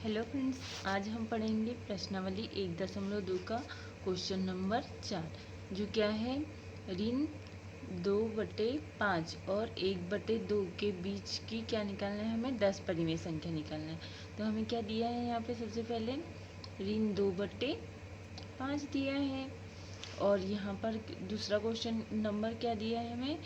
Hello friends, आज हम पढ़ेंगे प्रश्नावली 1.2 का क्वेश्चन नंबर 4, जो क्या है ऋण 2/5 और 1/2 के बीच की क्या निकालना है, हमें 10 परिमेय संख्या निकालना है। तो हमें क्या दिया है यहाँ पे, सबसे पहले ऋण 2/5 दिया है और यहाँ पर दूसरा क्वेश्चन नंबर क्या दिया है हमें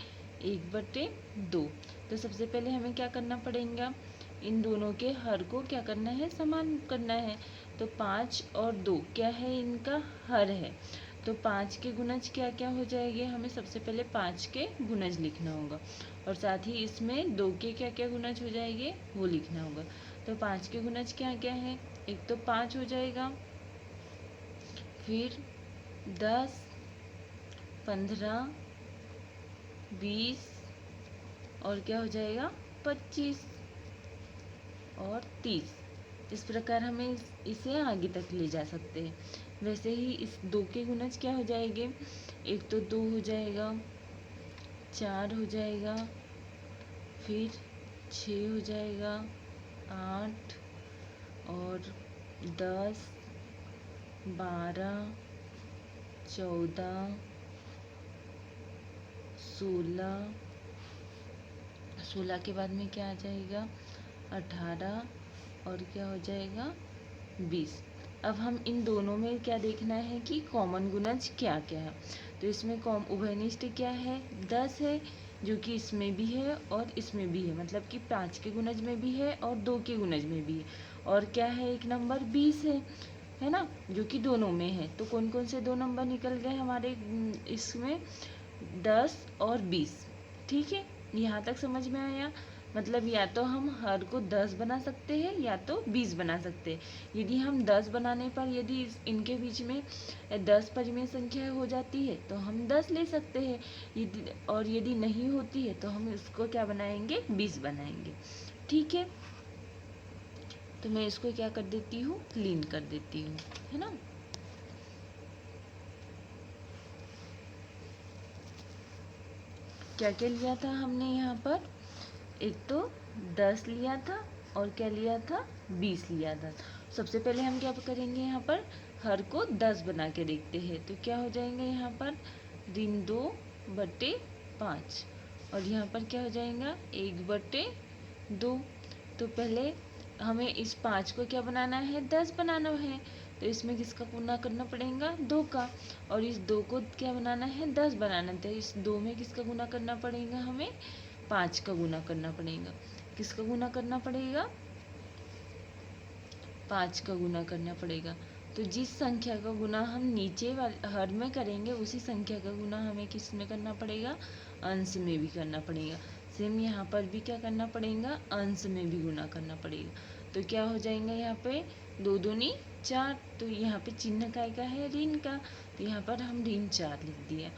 1/2। तो सबसे पहले हमें क्या करना पड़ेगा, इन दोनों के हर को क्या करना है, समान करना है। तो 5 और 2 क्या है, इनका हर है। तो 5 के गुणज क्या क्या हो जाएंगे, हमें सबसे पहले 5 के गुणज लिखना होगा और साथ ही इसमें 2 के क्या क्या गुणज हो जाएंगे वो लिखना होगा। तो 5 के गुणज क्या क्या है, एक तो 5 हो जाएगा, फिर 10, 15, 20 और क्या हो जाएगा 25 और 30। इस प्रकार हमें इसे आगे तक ले जा सकते हैं। वैसे ही इस 2 के गुणज क्या हो जाएंगे, एक तो 2 हो जाएगा, 4 हो जाएगा, फिर 6 हो जाएगा, 8 और 10, 12, 14, 16, 16 के बाद में क्या आ जाएगा 18 और क्या हो जाएगा 20। अब हम इन दोनों में क्या देखना है कि कॉमन गुणज क्या क्या है। तो इसमें उभयनिष्ठ क्या है 10 है, जो कि इसमें भी है और इसमें भी है, मतलब कि 5 के गुणज में भी है और 2 के गुणज में भी है। और क्या है, एक नंबर 20 है ना, जो कि दोनों में है। तो कौन कौन से दो नंबर निकल गए हमारे इसमें, 10 और 20। ठीक है, यहाँ तक समझ में आया। मतलब या तो हम हर को 10 बना सकते हैं या तो 20 बना सकते हैं। यदि हम 10 बनाने पर यदि इनके बीच में 10 परिमेय संख्या हो जाती है तो हम 10 ले सकते हैं, यदि नहीं होती है तो हम इसको क्या बनाएंगे 20 बनाएंगे। ठीक है, तो मैं इसको क्या कर देती हूँ, लीन कर देती हूँ, है ना। क्या क्या लिया था हमने यहाँ पर, एक तो 10 लिया था और क्या लिया था 20 लिया था। सबसे पहले हम क्या करेंगे, यहाँ पर हर को 10 बना के देखते हैं। तो क्या हो जाएंगे यहाँ पर ऋण 2/5 और यहाँ पर क्या हो जाएगा 1/2। तो पहले हमें इस 5 को क्या बनाना है 10 बनाना है। तो इसमें किसका गुना करना पड़ेगा 2 का, और इस 2 को क्या बनाना है 10 बनाना है। तो इस 2 में किसका गुना करना पड़ेगा, हमें 5 का गुना करना पड़ेगा। किसका गुना करना पड़ेगा 5 का गुना करना पड़ेगा। तो जिस संख्या का गुना हम नीचे वाले हर में करेंगे उसी संख्या का गुना हमें किस में करना पड़ेगा, अंश में भी करना पड़ेगा। सेम यहाँ पर भी क्या करना पड़ेगा, अंश में भी गुना करना पड़ेगा। तो क्या हो जाएगा यहाँ पे 2 दूनी 4। तो यहाँ पे चिन्ह काय का है ऋण का, तो यहाँ पर हम ऋण 4 लिख दिया।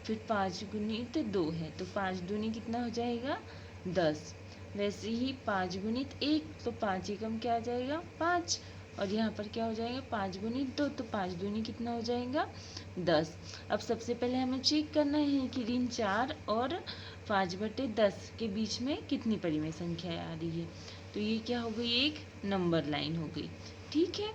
फिर 5 गुणित 2 है, तो 5 दूनी कितना हो जाएगा 10। वैसे ही 5 गुणित 1, तो 5 एकम क्या आ जाएगा 5। और यहाँ पर क्या हो जाएगा 5 गुणित 2, तो 5 दूनी कितना हो जाएगा 10। अब सबसे पहले हमें चेक करना है कि ऋण 4 और 5/10 के बीच में कितनी परिमेय संख्या आ रही है। तो ये क्या हो गई, एक नंबर लाइन हो गई। ठीक है,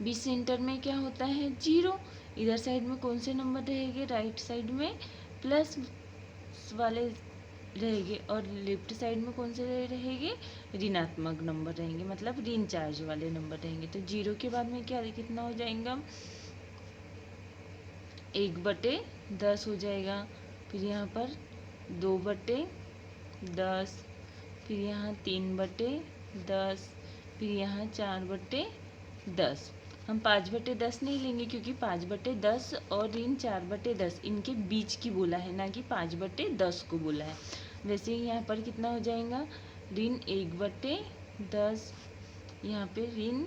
बीच सेंटर में क्या होता है 0। इधर साइड में कौन से नंबर रहेंगे, राइट साइड में प्लस वाले रहेंगे और लेफ्ट साइड में कौन से रहेंगे, ऋणात्मक नंबर रहेंगे, मतलब ऋण चार्ज वाले नंबर रहेंगे। तो 0 के बाद में क्या कितना हो जाएगा 1/10 हो जाएगा। फिर यहाँ पर 2/10, फिर यहाँ 3/10, फिर यहाँ 4/10। हम 5/10 नहीं लेंगे क्योंकि 5/10 और ऋण 4/10 इनके बीच की बोला है, ना कि 5/10 को बोला है। वैसे ही यहाँ पर कितना हो जाएगा ऋण 1/10, यहाँ पे ऋण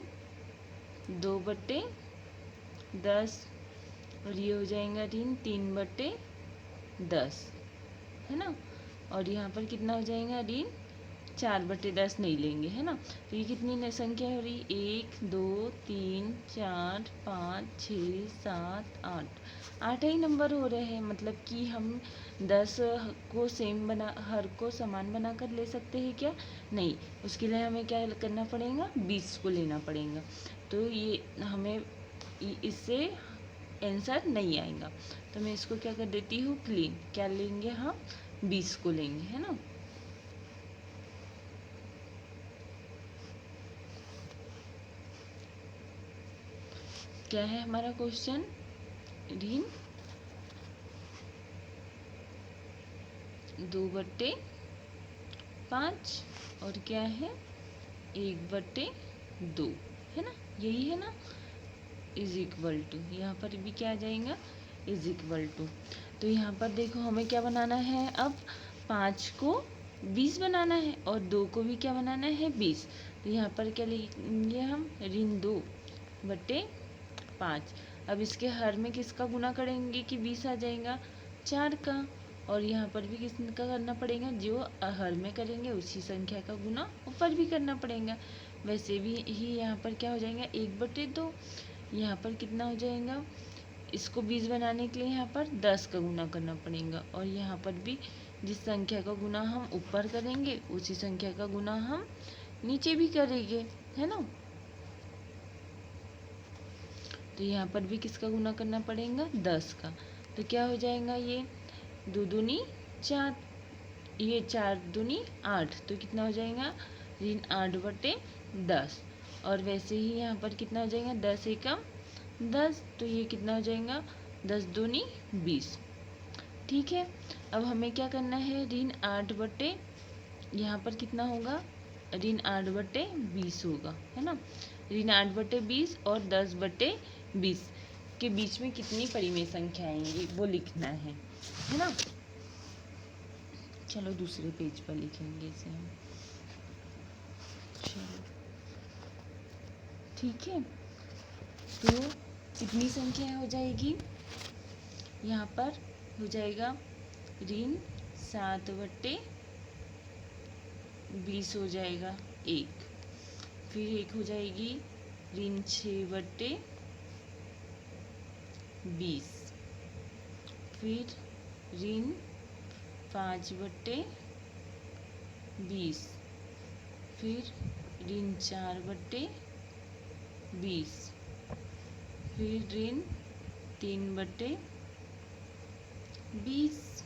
2/10 और ये हो जाएगा ऋण 3/10, है ना। और यहाँ पर कितना हो जाएगा ऋण 4/10 नहीं लेंगे, है ना। तो ये कितनी संख्या हो रही, 1 2 3 4 5 6 7 8 ही नंबर हो रहे हैं। मतलब कि हम 10 को हर को समान बना कर ले सकते हैं क्या, नहीं। उसके लिए हमें क्या करना पड़ेगा, 20 को लेना पड़ेगा। तो ये हमें इससे आंसर नहीं आएगा। तो मैं इसको क्या कर देती हूँ, क्लीन। क्या लेंगे हम, 20 को लेंगे, है ना। क्या है हमारा क्वेश्चन, ऋण 2/5 और क्या है 1/2, है ना, यही है ना। इज इक्वल टू, यहाँ पर भी क्या आ जाएगा, इज इक्वल टू। तो यहाँ पर देखो हमें क्या बनाना है, अब 5 को 20 बनाना है और 2 को भी क्या बनाना है, 20। तो यहाँ पर क्या लिखेंगे हम, ऋण 2/5। अब इसके हर में किसका गुना करेंगे कि 20 आ जाएगा, 4 का। और यहाँ पर भी किसका करना पड़ेगा, जो हर में करेंगे उसी संख्या का गुना ऊपर भी करना पड़ेगा। वैसे भी ही यहाँ पर क्या हो जाएगा, 1/2। यहाँ पर कितना हो जाएगा, इसको 20 बनाने के लिए यहाँ पर 10 का गुना करना पड़ेगा। और यहाँ पर भी जिस संख्या का गुना हम ऊपर करेंगे उसी संख्या का गुना हम नीचे भी करेंगे, है ना। तो यहाँ पर भी किसका गुना करना पड़ेगा, 10 का। तो क्या हो जाएगा, ये 2 दूनी 4, ये 4 दूनी 8। तो कितना हो जाएगा, ऋण 8/10। और वैसे ही यहाँ पर कितना हो जाएगा, 10 एकम 10। तो ये कितना हो जाएगा, 10 दूनी 20। ठीक है। अब हमें क्या करना है, ऋण 8/, यहाँ पर कितना होगा, ऋण 8/20 होगा, है ना। ऋण 8/20 और 10/20 के बीच में कितनी परिमेय संख्या आएंगी वो लिखना है ना। चलो दूसरे पेज पर लिखेंगे इसे हम। चलो ठीक है। तो कितनी संख्या हो जाएगी, यहाँ पर हो जाएगा ऋण 7/20 हो जाएगा 1। फिर एक हो जाएगी ऋण 6/20। फिर ऋण 5/20। फिर ऋण 4/20। फिर ऋण 3/20।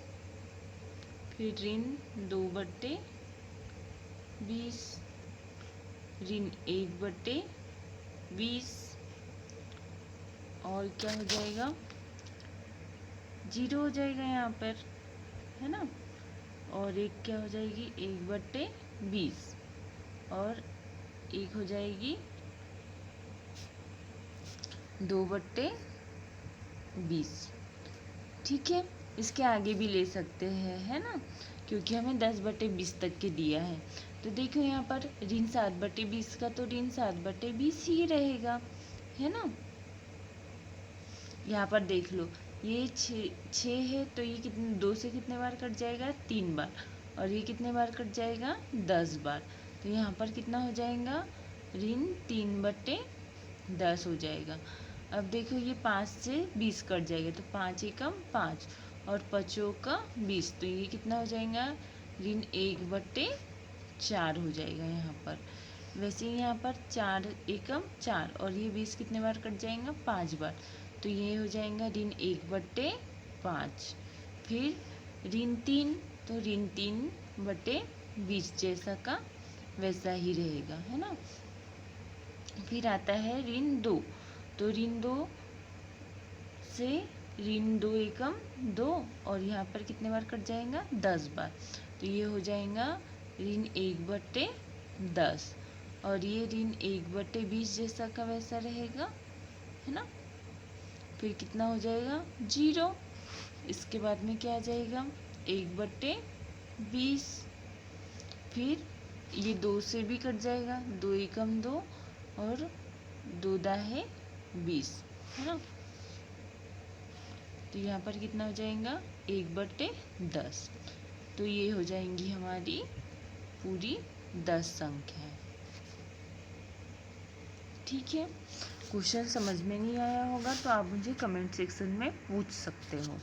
फिर ऋण 2/20। ऋण 1/20। और क्या हो जाएगा, 0 हो जाएगा यहाँ पर, है ना। और एक क्या हो जाएगी, 1/20। और एक हो जाएगी 2/20। ठीक है। इसके आगे भी ले सकते हैं, है ना, क्योंकि हमें 10/20 तक के दिया है। तो देखो यहाँ पर ऋण 7/20 का तो ऋण 7/20 ही रहेगा, है ना। यहाँ पर देख लो, ये 6 है तो ये कितने, 2 से कितने बार कट जाएगा, 3 बार। और ये कितने बार कट जाएगा, 10 बार। तो यहाँ पर कितना हो जाएगा, ऋण 3/10 हो जाएगा। अब देखो ये 5 से 20 कट जाएगा तो 5 एकम 5 और 5 का 20। तो ये कितना हो जाएगा, ऋण 1/4 हो जाएगा यहाँ पर। वैसे ही यहाँ पर 4 एकम 4 और ये 20 कितने बार कट जाएगा, 5 बार। तो ये हो जाएगा ऋण 1/5। फिर ऋण 3, तो ऋण 3/20 जैसा का वैसा ही रहेगा, है ना। फिर आता है ऋण 2, तो ऋण 2 से ऋण 2 एकम 2 और यहाँ पर कितने बार कट जाएगा, 10 बार। तो ये हो जाएगा ऋण 1/10 और ये ऋण 1/20 जैसा का वैसा रहेगा, है ना। फिर कितना हो जाएगा, 0। इसके बाद में क्या आ जाएगा, 1/20। फिर ये 2 से भी कट जाएगा, 2 एकम 2 और 2 दाहे 20, है ना। तो यहाँ पर कितना हो जाएगा, 1/10। तो ये हो जाएंगी हमारी पूरी 10 अंक है। ठीक है, क्वेश्चन समझ में नहीं आया होगा तो आप मुझे कमेंट सेक्शन में पूछ सकते हो।